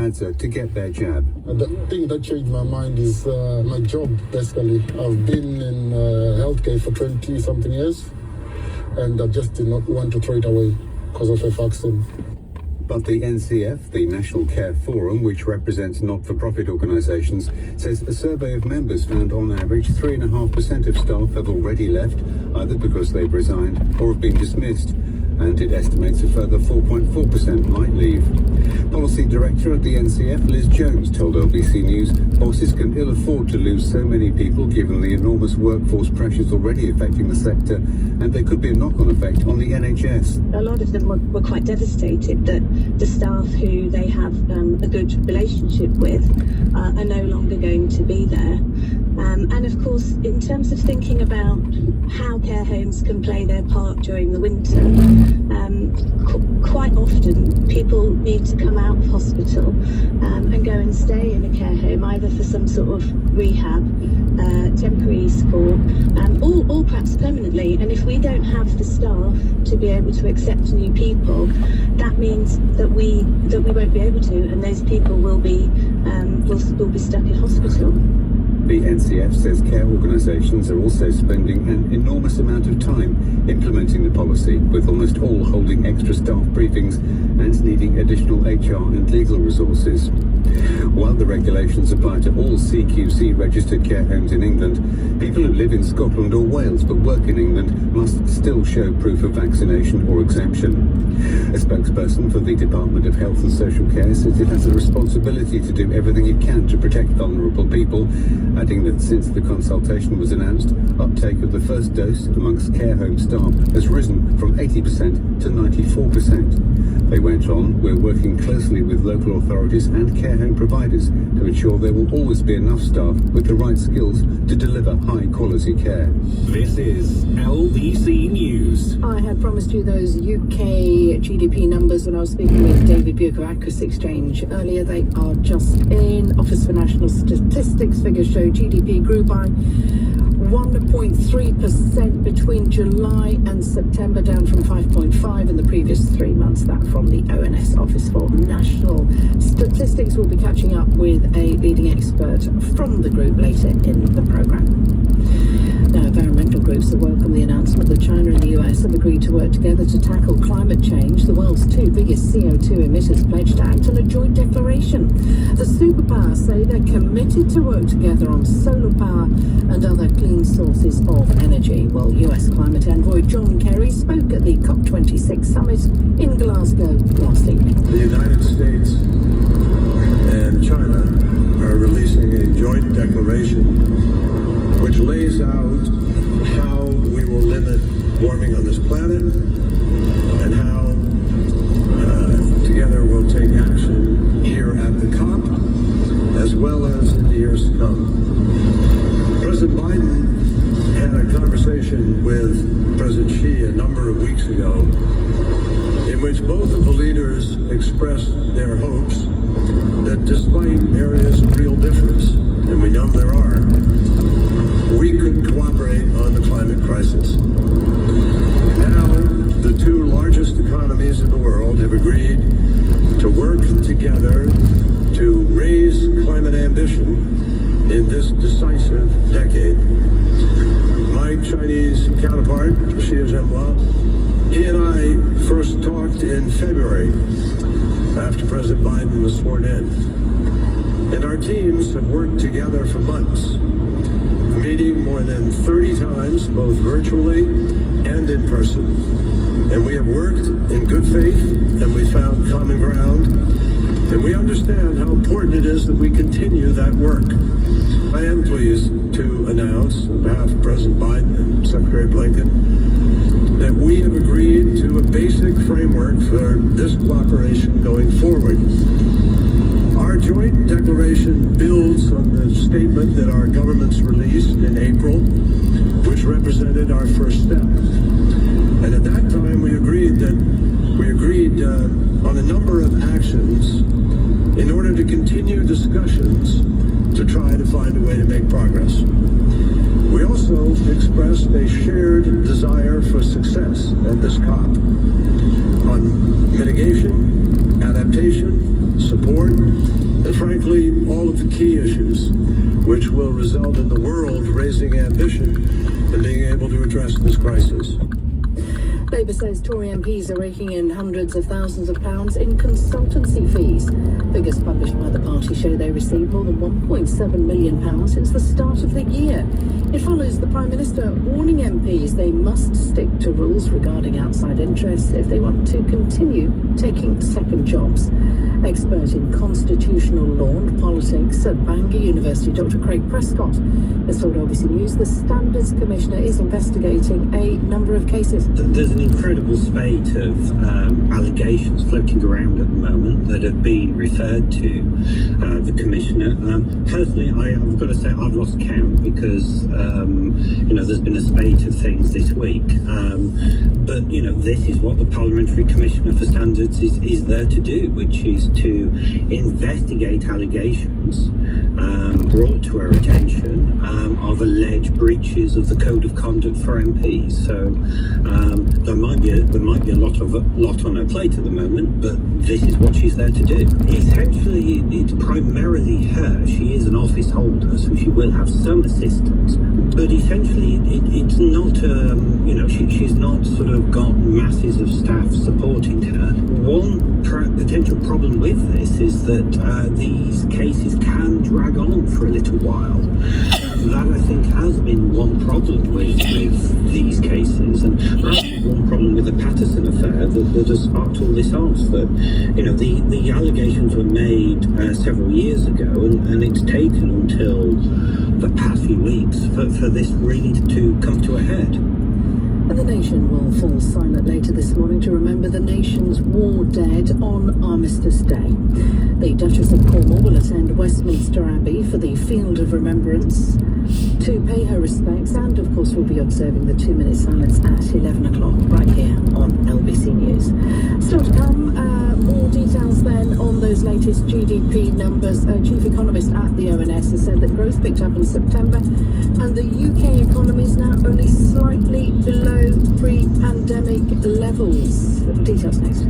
Pfizer to get their jab. The thing that changed my mind is my job, basically. I've been in healthcare for 20-something years, and I just did not want to throw it away because of a vaccine. But the NCF, the National Care Forum, which represents not-for-profit organisations, says a survey of members found on average 3.5% of staff have already left, either because they've resigned or have been dismissed, and it estimates a further 4.4% might leave. Policy Director at the NCF, Liz Jones, told LBC News bosses can ill afford to lose so many people given the enormous workforce pressures already affecting the sector, and there could be a knock-on effect on the NHS. A lot of them were quite devastated that the staff who they have a good relationship with are no longer going to be there. And of course, in terms of thinking about how care homes can play their part during the winter, quite often people need to come out of hospital and go and stay in a care home, either for some sort of rehab, temporary support, or perhaps permanently. And if we don't have the staff to be able to accept new people, that means that we won't be able to, and those people will be stuck in hospital. The NCF says care organisations are also spending an enormous amount of time implementing the policy, with almost all holding extra staff briefings and needing additional HR and legal resources. While the regulations apply to all CQC registered care homes in England, people who live in Scotland or Wales but work in England must still show proof of vaccination or exemption. A spokesperson for the Department of Health and Social Care says it has a responsibility to do everything it can to protect vulnerable people, adding that since the consultation was announced, uptake of the first dose amongst care home staff has risen from 80% to 94%. They went on, "We're working closely with local authorities and care home providers to ensure there will always be enough staff with the right skills to deliver high quality care." This is LBC News. I had promised you those UK GDP numbers when I was speaking with David Buke of Accuracy Exchange earlier. They are just in. Office for National Statistics figures show GDP grew by 1.3% between July and September, down from 5.5 in the previous 3 months. That from the ONS, Office for National Statistics. We'll be catching up with a leading expert from the group later in the programme. Now, environmental groups have welcomed the announcement that China and the US have agreed to work together to tackle climate change. The world's two biggest CO2 emitters pledged to act in a joint declaration. The superpowers say they're committed to work together on solar power and other clean sources of energy. Well, US climate envoy John Kerry spoke at the COP26 summit in Glasgow last evening. The United States and China are releasing a joint declaration which lays out how we will limit warming on this planet and how together we'll take action here at the COP as well as in the years to come. President Biden had a conversation with President Xi a number of weeks ago in which both of the leaders expressed their hopes that despite areas of real difference, and we know there are, we could cooperate on the climate crisis. Now, the two largest economies in the world have agreed to work together to raise climate ambition in this decisive decade. My Chinese counterpart, Xi Jinping, he and I first talked in February after President Biden was sworn in. And our teams have worked together for months, meeting more than 30 times, both virtually and in person. And we have worked in good faith, and we found common ground, and we understand how important it is that we continue that work. I am pleased to announce, on behalf of President Biden and Secretary Blinken, that we have agreed to a basic framework for this cooperation going forward. Our joint declaration builds on the statement that our governments released in April, which represented our first step. And at that time, we agreed on a number of actions in order to continue discussions to try to find a way to make progress. We also expressed a shared desire for success at this COP on mitigation, adaptation, support, and frankly, all of the key issues which will result in the world raising ambition and being able to address this crisis. Labour says Tory MPs are raking in hundreds of thousands of pounds in consultancy fees. Figures published by the party show they received more than £1.7 million since the start of the year. It follows the Prime Minister warning MPs they must stick to rules regarding outside interests if they want to continue taking second jobs. Expert in constitutional law and politics at Bangor University, Dr. Craig Prescott, has told LBC News the Standards Commissioner is investigating a number of cases. There's an incredible spate of allegations floating around at the moment that have been referred to the Commissioner. Personally, I've got to say I've lost count because, there's been a spate of things this week. But, this is what the Parliamentary Commissioner for Standards is there to do, which is to investigate allegations brought to our attention of alleged breaches of the Code of Conduct for MPs. So there might be a lot on her plate at the moment, but this is what she's there to do. Essentially, it's primarily her. She is an office holder, so she will have some assistance. But essentially, it's not, she's not sort of got masses of staff supporting her. One potential problem with this is that these cases can drag on for a little while. That, I think, has been one problem with these cases, and that's one problem with the Patterson affair that has sparked all this off. That, the allegations were made several years ago, and it's taken until the past few weeks for this really to come to a head. And the nation will fall silent later this morning to remember the nation's war dead on Armistice Day. The Duchess of Cornwall will attend Westminster Abbey for the Field of Remembrance to pay her respects, and of course we'll be observing the 2-minute silence at 11 o'clock right here on LBC News. Still to come, more details then on those latest GDP numbers. Chief Economist at the ONS has said that growth picked up in September and the UK economy is now only slightly below pre-pandemic levels. Details next.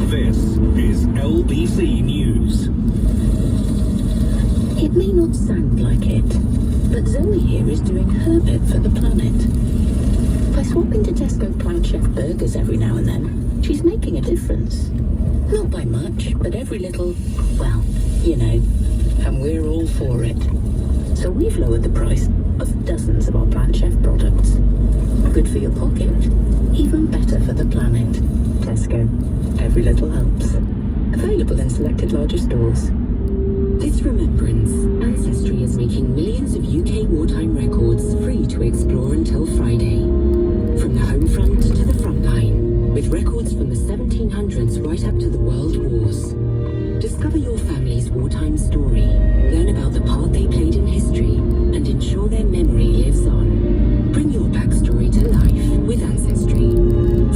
This is LBC News. It may not sound like it, but Zoe here is doing her bit for the planet. By swapping to Tesco Plant Chef burgers every now and then, she's making a difference. Not by much, but every little, well, and we're all for it. So we've lowered the price of dozens of our Plant Chef products. Good for your pocket, even better for the planet. Tesco, every little helps. Available in selected larger stores. This remembrance, Ancestry is making millions of UK wartime records free to explore until Friday. From the home front to the front line, with records from the 1700s right up to the World Wars. Discover your family's wartime story, learn about the part they played in history, and ensure their memory lives on. Bring your backstory to life with Ancestry.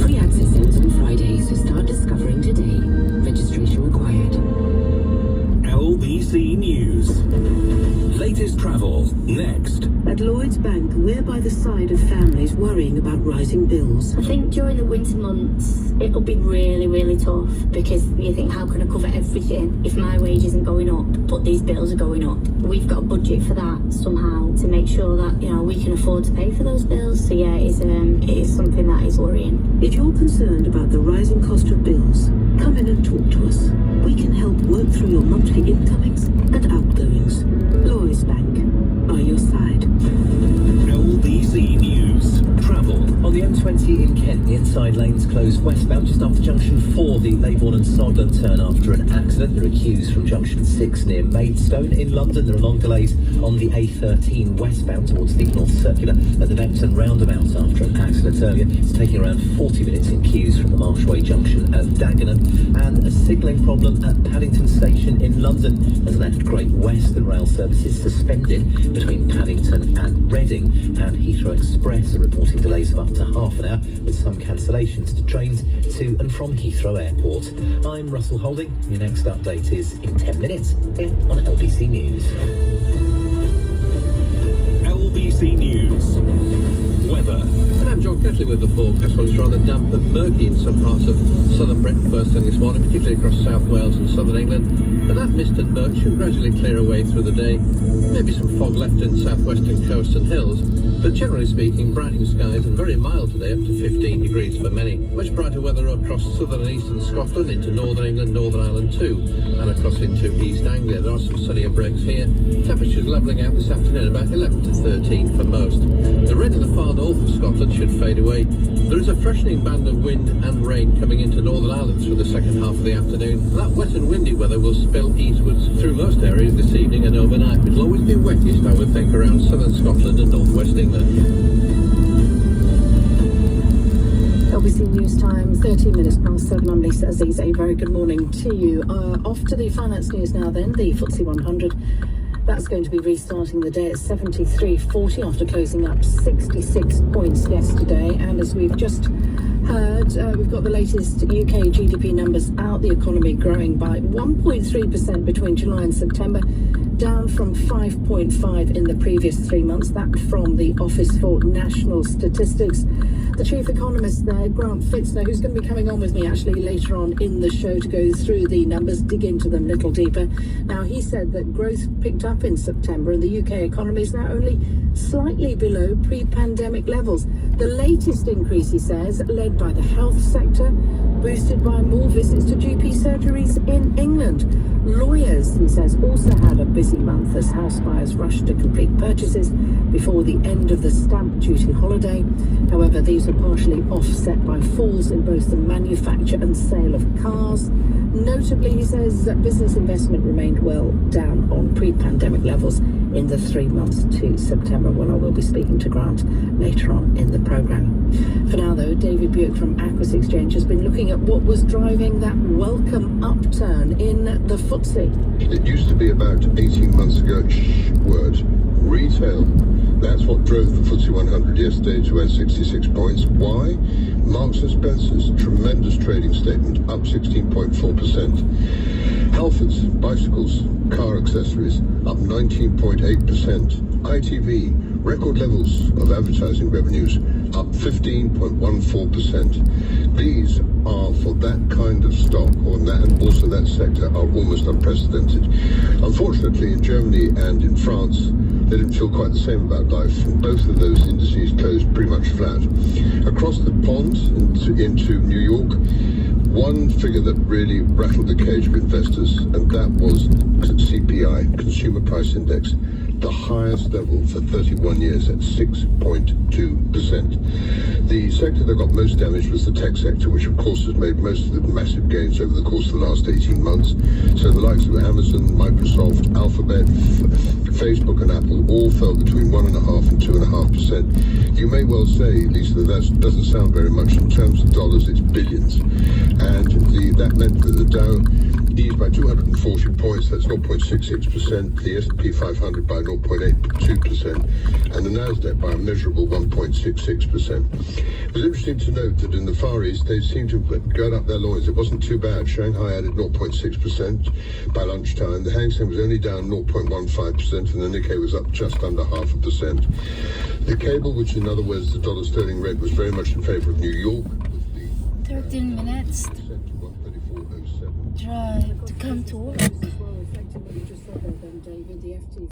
Free access ends on Friday, so start discovering today. Registration required. LBC News. Latest travel next. At Lloyds Bank, we're by the side of families worrying about rising bills. I think during the winter months, it'll be really, really tough because you think, how can I cover everything if my wage isn't going up, but these bills are going up? We've got a budget for that somehow to make sure that, we can afford to pay for those bills. So yeah, it is something that is worrying. If you're concerned about the rising cost of bills, come in and talk to us. We can help work through your monthly incomings and outgoings. Lloyds Bank, by your side. LBC News. Travel. On the M20 in Kent, the inside lanes closed westbound just after junction 4, the Leybourne and Sodland turn after an accident. There are queues from junction 6 near Maidstone. In London, there are long delays on the A13 westbound towards the North Circular at the Beckton roundabout after an accident earlier. It's taking around 40 minutes in queues from the Marshway junction at Dagenham. And a signalling problem at Paddington Station in London has left Great Western rail services suspended between Paddington and Reading, and Heathrow Express are reporting delays of up to half an hour with some cancellations to trains to and from Heathrow Airport. I'm Russell Holding. Your next update is in 10 minutes here on LBC News. LBC News. Weather. And I'm John Ketley with the forecast. Well, it's rather damp and murky in some parts of southern Britain first thing this morning, particularly across South Wales and southern England. but that mist and murk should gradually clear away through the day. Maybe some fog left in southwestern coast and hills, but generally speaking, brightening skies and very mild today, up to 15 degrees for many. Much brighter weather across southern and eastern Scotland, into northern England, Northern Ireland too, and across into East Anglia. There are some sunnier breaks here. Temperatures levelling out this afternoon, about 11 to 13 for most. The red in the far north of Scotland should fade away. There is a freshening band of wind and rain coming into Northern Ireland through the second half of the afternoon. That wet and windy weather will spill eastwards through most areas this evening and overnight. It'll always be wettest, I would think, around southern Scotland and northwest England. LBC News Time, 13 minutes past 7. I'm Lisa Aziz. A very good morning to you. Off to the finance news now then. The FTSE 100. That's going to be restarting the day at 73.40 after closing up 66 points yesterday. And as we've just heard, we've got the latest UK GDP numbers out. The economy growing by 1.3% between July and September, down from 5.5 in the previous 3 months. That from the Office for National Statistics. The chief economist there, Grant Fitzner, who's going to be coming on with me actually later on in the show to go through the numbers, dig into them a little deeper. Now, he said that growth picked up in September and the UK economy is now only slightly below pre-pandemic levels. The latest increase, he says, led by the health sector, boosted by more visits to GP surgeries in England. Lawyers, he says, also had a busy month as house buyers rushed to complete purchases before the end of the stamp duty holiday. However, these were partially offset by falls in both the manufacture and sale of cars. Notably, he says that business investment remained well down on pre-pandemic levels in the 3 months to September. Well, I will be speaking to Grant later on in the programme. For now, though, David Buick from Aquis Exchange has been looking at what was driving that welcome upturn in the FTSE. It used to be about 18 months ago, retail. That's what drove the FTSE 100 yesterday to add 66 points. Why? Marks & Spencer's tremendous trading statement, up 16.4%. Halfords, bicycles, car accessories, up 19.8%. ITV, record levels of advertising revenues, up 15.14%. These are, for that kind of stock, and also that sector, are almost unprecedented. Unfortunately, in Germany and in France, they didn't feel quite the same about life. Both of those indices closed pretty much flat. Across the pond into New York, one figure that really rattled the cage of investors, and that was CPI, Consumer Price Index, the highest level for 31 years at 6.2%. The sector that got most damaged was the tech sector, which of course has made most of the massive gains over the course of the last 18 months. So the likes of Amazon, Microsoft, Alphabet, Facebook and Apple all fell between 1.5% and 2.5%. You may well say, Lisa, that doesn't sound very much. In terms of dollars, it's billions. And that meant that the Dow eased by 240 points, that's 0.66%, the S&P 500 by 0.82%, and the Nasdaq by a measurable 1.66%. It was interesting to note that in the Far East, they seemed to have got up their loins. It wasn't too bad. Shanghai added 0.6% by lunchtime. The Hang Seng was only down 0.15%, and the Nikkei was up just under 0.5%. The cable, which in other words, the dollar sterling rate, was very much in favor of New York. 13 minutes drive to come to work.